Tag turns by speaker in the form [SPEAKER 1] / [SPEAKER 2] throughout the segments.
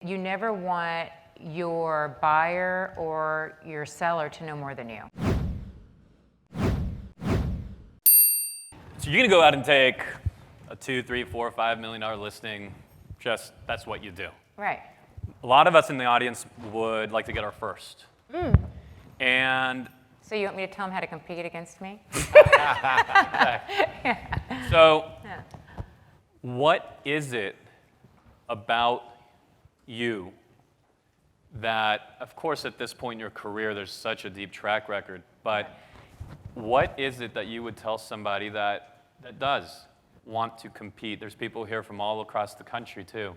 [SPEAKER 1] You never want your buyer or your seller to know more than you.
[SPEAKER 2] So you're gonna go out and take a $2, $3, $4, $5 million listing, just that's what you do.
[SPEAKER 1] Right.
[SPEAKER 2] A lot of us in the audience would like to get our first. And
[SPEAKER 1] So you want me to tell them how to compete against me?
[SPEAKER 2] so what is it about you that, of course, at this point in your career, there's such a deep track record, but what is it that you would tell somebody that does want to compete? There's people here from all across the country, too,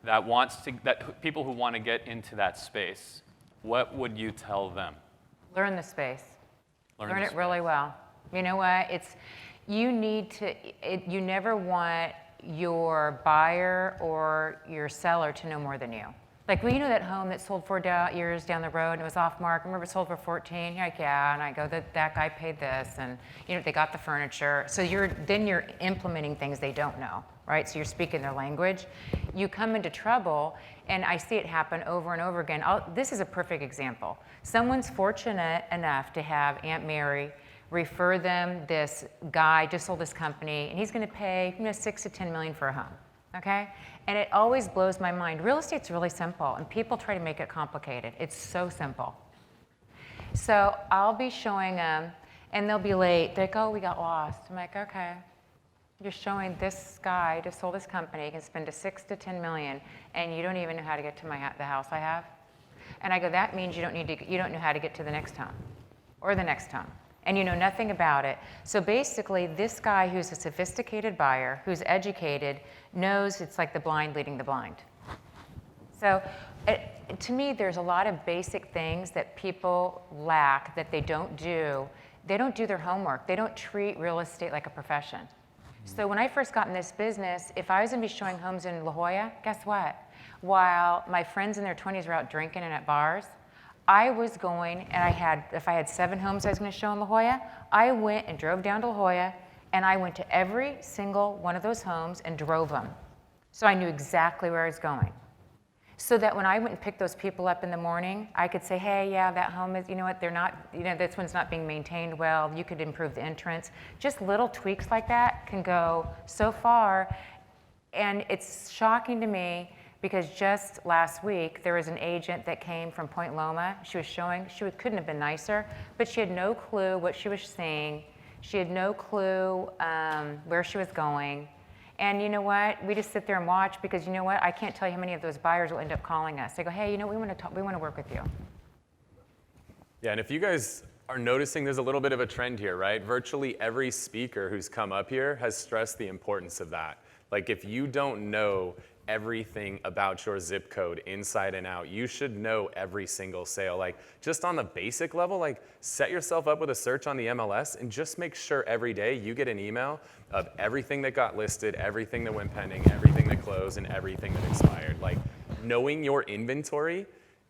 [SPEAKER 2] that people who want to get into that space. What would you tell them?
[SPEAKER 1] Learn the space. Learn
[SPEAKER 2] the
[SPEAKER 1] it really well. You know what? You never want your buyer or your seller to know more than you. Like, well, you know that home that sold 4 years down the road and it was off market. Remember, it sold for 14. You're like, yeah. And I go, that guy paid this, and they got the furniture. So then you're implementing things they don't know, right? So you're speaking their language. You come into trouble, and I see it happen over and over again. This is a perfect example. Someone's fortunate enough to have Aunt Mary refer them this guy just sold his company, and he's going to pay $6 to $10 million for a home. Okay? And it always blows my mind. Real estate's really simple, and people try to make it complicated. It's so simple. So I'll be showing them, and they'll be late. They're like, oh, we got lost. I'm like, okay. You're showing this guy just sold his company, he can spend $6 to $10 million, and you don't even know how to get to the house I have? And I go, that means you don't know how to get to the next home, or the next home. And you know nothing about it. So basically, this guy who's a sophisticated buyer, who's educated, knows it's like the blind leading the blind. So to me, there's a lot of basic things that people lack that they don't do. They don't do their homework. They don't treat real estate like a profession. So when I first got in this business, if I was going to be showing homes in La Jolla, guess what? While my friends in their 20s were out drinking and at bars, I was going, and if I had 7 homes I was going to show in La Jolla, I went and drove down to La Jolla, and I went to every single one of those homes and drove them. So I knew exactly where I was going. So that when I went and picked those people up in the morning, I could say, hey, yeah, that home is, they're not, this one's not being maintained well. You could improve the entrance. Just little tweaks like that can go so far. And it's shocking to me, because just last week, there was an agent that came from Point Loma. She was showing, couldn't have been nicer, but she had no clue what she was seeing. She had no clue where she was going. And you know what? We just sit there and watch, because you know what? I can't tell you how many of those buyers will end up calling us. They go, hey, we want to talk, we want to work with you.
[SPEAKER 3] Yeah, and if you guys are noticing, there's a little bit of a trend here, right? Virtually every speaker who's come up here has stressed the importance of that. Like, if you don't know everything about your zip code inside and out, you should know every single sale. Like, just on the basic level, like, set yourself up with a search on the MLS and just make sure every day you get an email of everything that got listed, everything that went pending, everything that closed, and everything that expired. Like, knowing your inventory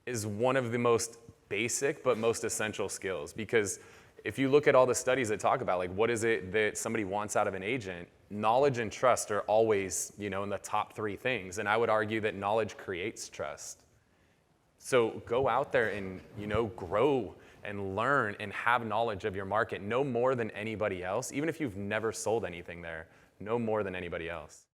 [SPEAKER 3] is one of the most basic but most essential skills, because if you look at all the studies that talk about, like, what is it that somebody wants out of an agent, knowledge and trust are always, in the top 3 things. And I would argue that knowledge creates trust. So go out there and, grow and learn and have knowledge of your market. Know more than anybody else. Even if you've never sold anything there, know more than anybody else.